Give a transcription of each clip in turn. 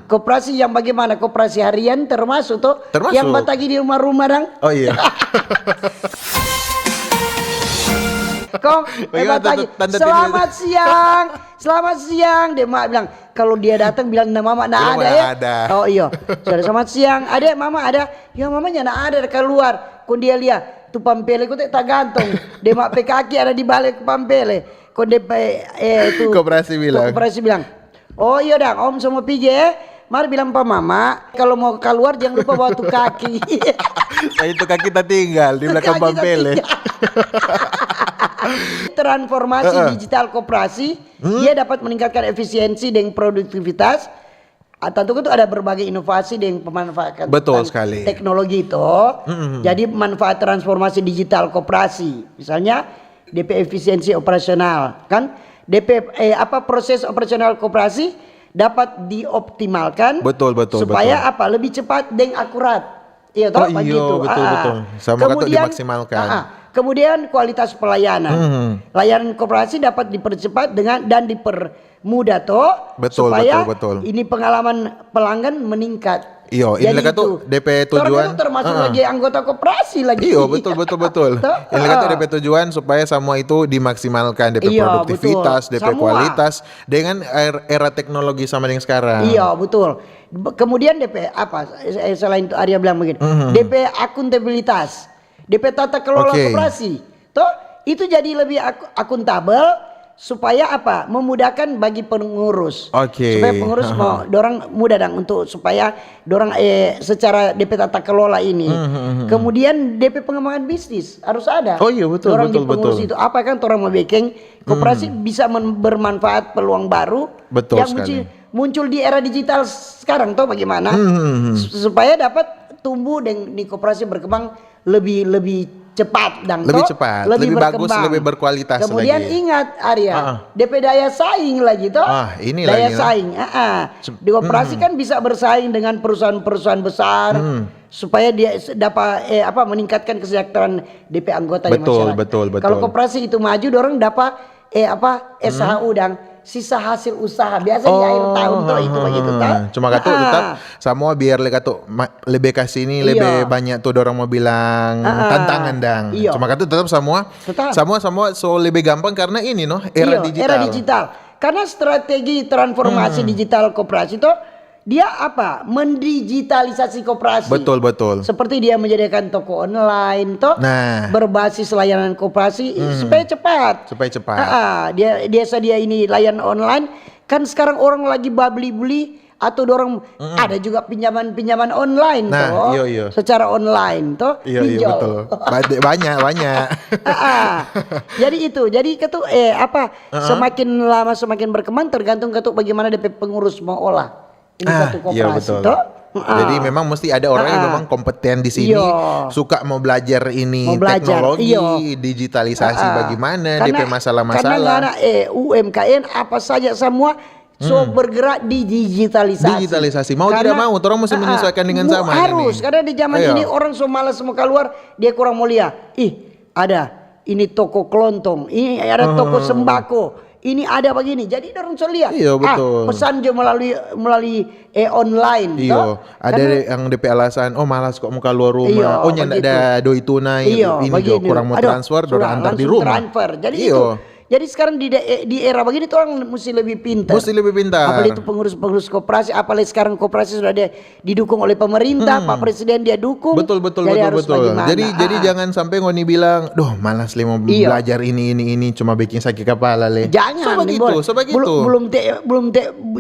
Koperasi yang bagaimana? Koperasi harian termasuk toh? Termasuk. Yang batagi di rumah-rumah dang. Oh iya. Kok Bagaimana batagi. tanda Selamat siang. Selamat siang. Dia mak bilang kalau dia datang bilang mama Bilang ada mana ya. ada. Oh iya. Sudah selamat siang. Adek mama ada. Ya mamanya nak ada keluar. Kau dia lihat tu pampele kau tak gantung. Dia mak pe kaki ada di balik pampele. Kau dia itu Koperasi bilang. Koperasi bilang. Oh iya dang, om semua pergi ya. Mari bilang pak mama, kalau mau keluar jangan lupa bawa tu kaki. Saya itu kaki tak tinggal di belakang Kaki tak Pampele. Transformasi digital koperasi, dia dapat meningkatkan efisiensi dan produktivitas. Tentu itu ada berbagai inovasi dan pemanfaatan Betul sekali. teknologi itu. Jadi manfaat transformasi digital koperasi, misalnya DP efisiensi operasional, kan? DP proses operasional koperasi dapat dioptimalkan. Betul. Supaya apa? Lebih cepat dan akurat. Iya toh, begitu. Betul. Sama kata dimaksimalkan. Kemudian kualitas pelayanan. Layanan koperasi dapat dipercepat dan dipermudah toh. Supaya ini pengalaman pelanggan meningkat. Iyo, ini lagi tuh DP tujuan. Termasuk lagi anggota koperasi lagi. Iyo, betul. Ini lagi tuh DP tujuan supaya semua itu dimaksimalkan, DP produktivitas, DP semua. Kualitas dengan era teknologi sama dengan sekarang. Iya, betul. Kemudian DP apa? Selain itu Arya bilang begini. DP akuntabilitas, DP tata kelola koperasi. Toh itu jadi lebih akuntabel. Supaya apa? Memudahkan bagi pengurus. Supaya pengurus mau dorang mudah dong untuk supaya dorang secara DP tata kelola ini. Kemudian DP pengembangan bisnis harus ada. Oh iya betul. Dorang di pengurus itu apa kan orang mau bikin koperasi bisa bermanfaat peluang baru yang muncul di era digital sekarang toh bagaimana? Supaya dapat tumbuh dan di koperasi berkembang lebih cepat dan lebih bagus, lebih berkualitas. Kemudian lagi. Ingat Arya, DP daya saing lagi toh. Ini daya lagi, saing. Di koperasi kan bisa bersaing dengan perusahaan-perusahaan besar supaya dia dapat meningkatkan kesejahteraan DP anggota di masyarakat. Betul. Kalau koperasi itu maju, dorong dapat SHU dan sisa hasil usaha biasa di akhir tahun tuh itu begitu tak? Cuma kata tetap semua biar lebih kasih ini lebih banyak tuh orang mau bilang tantangan dang. Cuma kata tetap semua so lebih gampang karena ini era digital. Era digital. Karena strategi transformasi digital koperasi itu dia mendigitalisasi koperasi. Betul. Seperti dia menjadikan toko online toh berbasis layanan koperasi supaya cepat. Dia sedia ini layanan online kan sekarang orang lagi beli atau dorong ada juga pinjaman online toh. Secara online toh. Iya betul. Banyak. Jadi semakin lama semakin berkembang tergantung bagaimana DP pengurus mau olah. Ini satu koperasi toh. Jadi memang mesti ada orang yang memang kompeten di sini, suka mau belajar teknologi, digitalisasi bagaimana, DP masalah-masalah. Karena UMKM apa saja semua bergerak di digitalisasi. Mau tidak mau, orang mesti menyesuaikan dengan zaman harus, ini. karena di zaman ini orang so malas mau keluar, dia kurang mau lihat. Ada ini toko kelontong, ini ada toko sembako. Ini ada begini, jadi orang bisa lihat. Iya betul. Pesan juga melalui online. Ada yang DP alasan, malas kok mau keluar rumah. Nyanda ada doi tunai, ini juga kurang mau transfer, dorang antar di rumah. Jadi itu. Jadi sekarang di era begini tuh orang mesti lebih pintar. Apalagi itu pengurus koperasi, apalagi sekarang koperasi sudah didukung oleh pemerintah, Pak Presiden dia dukung. Betul. Jadi jangan sampai ngoni bilang, "Malas mau belajar ini cuma bikin sakit kepala le." Jangan. Begitu. Belum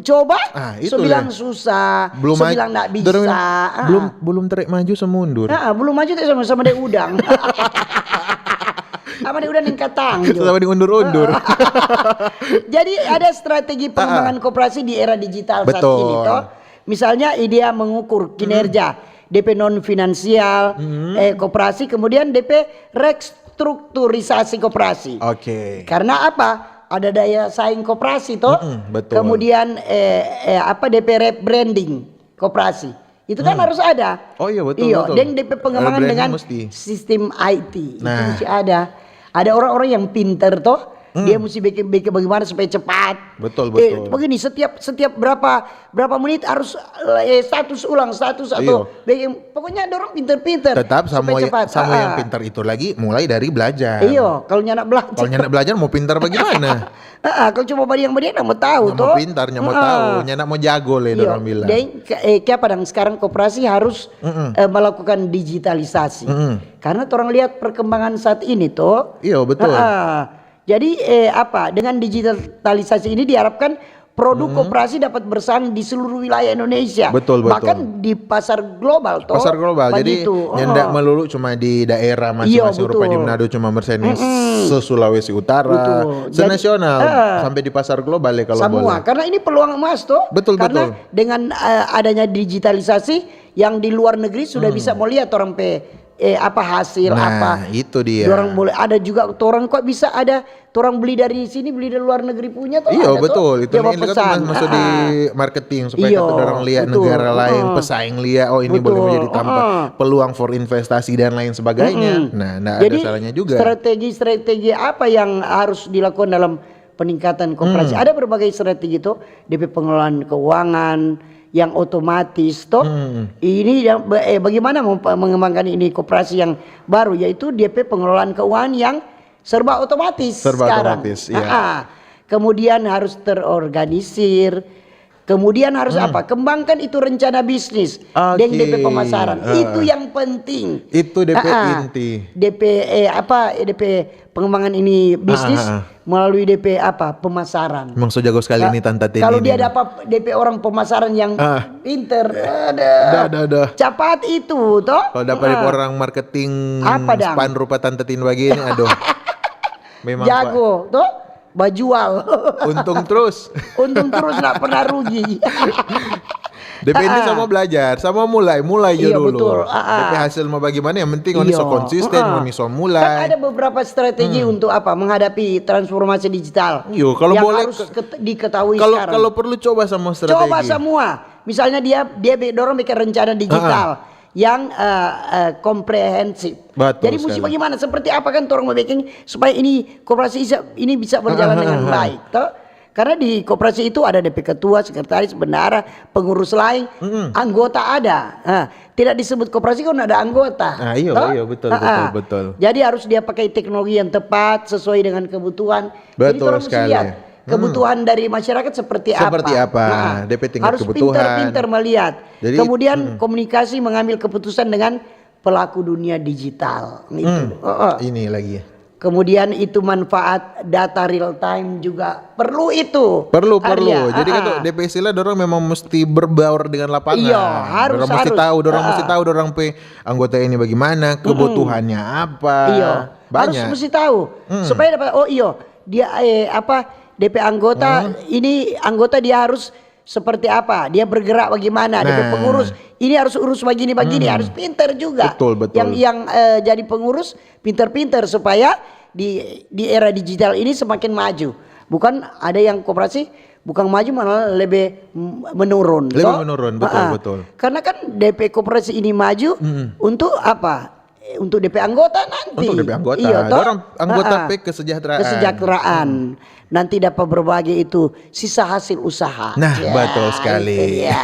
coba. Bilang susah. Bilang enggak bisa. Belum terik maju semundur. Belum maju sama dia udang. Sama dia udah ningkatang sama diundur-undur. Jadi ada strategi pengembangan koperasi di era digital saat ini toh. Misalnya dia mengukur kinerja DP non finansial koperasi, kemudian DP restrukturisasi koperasi. Karena apa? Ada daya saing koperasi toh. Kemudian DP rebranding koperasi. Itu kan harus ada. Betul. Dan DP pengembangan dengan sistem IT itu mesti ada. Ada orang-orang yang pinter toh Dia mesti bikin bagaimana supaya cepat. Betul, betul. Begini setiap berapa menit harus status ulang status atau pokoknya dorong pinter-pinter. Tetap sama yang pintar itu lagi mulai dari belajar. Iya, kalau nyanak belajar. Kalau nyanak belajar mau pintar bagaimana? Kalau cuma badiang mau tahu mau pintar, mau tahu, nyanak mau jago le orang bilang. Kayak padang sekarang koperasi harus melakukan digitalisasi. Karena orang lihat perkembangan saat ini toh. Iya, betul. Jadi dengan digitalisasi ini diharapkan produk koperasi dapat bersaing di seluruh wilayah Indonesia. Betul. Bahkan di pasar global toh. Pasar global. Jadi nyendak melulu cuma di daerah masing-masing rupa di Manado cuma bersaing se-Sulawesi Utara, se-nasional sampai di pasar global ya kalau semua. boleh. Karena ini peluang emas toh. Karena dengan adanya digitalisasi yang di luar negeri sudah bisa melihat orang hasil itu dia. Orang boleh ada juga orang kok bisa ada orang beli dari sini beli dari luar negeri punya toh. Iya betul. Itu ini kan masuk di marketing supaya kita orang lihat negara lain pesaing lihat ini boleh menjadi tempat peluang for investasi dan lain sebagainya. Nah, ada salahnya juga. Strategi apa yang harus dilakukan dalam peningkatan koperasi? Ada berbagai strategi tuh, DP pengelolaan keuangan yang otomatis toh. Ini bagaimana mengembangkan ini koperasi yang baru, yaitu DP pengelolaan keuangan yang serba otomatis sekarang. Kemudian harus terorganisir. Kemudian harus kembangkan itu rencana bisnis dan DP pemasaran. Itu yang penting. Itu DP inti. DP DP pengembangan ini bisnis melalui DP pemasaran. Emang so jago sekali nih Tante Tini. Kalau dia dapat DP orang pemasaran yang pinter, cepat itu toh. Kalau dapat DP orang marketing span rupa Tante Tini begini, aduh. Memang jago toh. Bajual. Untung terus nggak pernah rugi. DP ini sama belajar, sama mulai dulu. Betul. DP hasil mau bagaimana yang penting oni so konsisten, oni so mulai. Kan ada beberapa strategi untuk menghadapi transformasi digital. Kalau yang boleh harus diketahui sekarang. Kalau perlu coba sama strategi. Coba semua. Misalnya dia dorong bikin rencana digital yang komprehensif. Jadi mesti bagaimana, seperti apa kan orang mau bikin supaya ini koperasi ini bisa berjalan dengan baik toh? Karena di koperasi itu ada DP ketua, sekretaris, bendahara, pengurus lain, anggota ada. Tidak disebut koperasi kan ada anggota. Iya betul. Jadi harus dia pakai teknologi yang tepat sesuai dengan kebutuhan. Betul jadi orang mesti sekali. lihat kebutuhan dari masyarakat seperti apa. DP tingkat harus kebutuhan. pintar-pintar melihat. Jadi, kemudian komunikasi mengambil keputusan dengan pelaku dunia digital. Ini lagi. Kemudian itu manfaat data real time juga perlu itu. Perlu. Jadi kan DP istilah dorong memang mesti berbaur dengan lapangan. Iya, harus. Mesti tahu dorong anggota ini bagaimana, kebutuhannya apa. Iya. Banyak. Mesti tahu supaya dapat dia DP anggota ini anggota dia harus seperti apa, dia bergerak bagaimana, DP pengurus ini harus urus begini harus pintar juga. Betul. Yang jadi pengurus pintar-pintar supaya di era digital ini semakin maju. Bukan ada yang koperasi bukan maju malah lebih menurun. Betul. Karena kan DP koperasi ini maju untuk apa? Untuk DP anggota nanti. Untuk DP anggota. Iya, dorong anggota kesejahteraan. Nanti dapat berbagi itu sisa hasil usaha. Nah, betul sekali. Iya.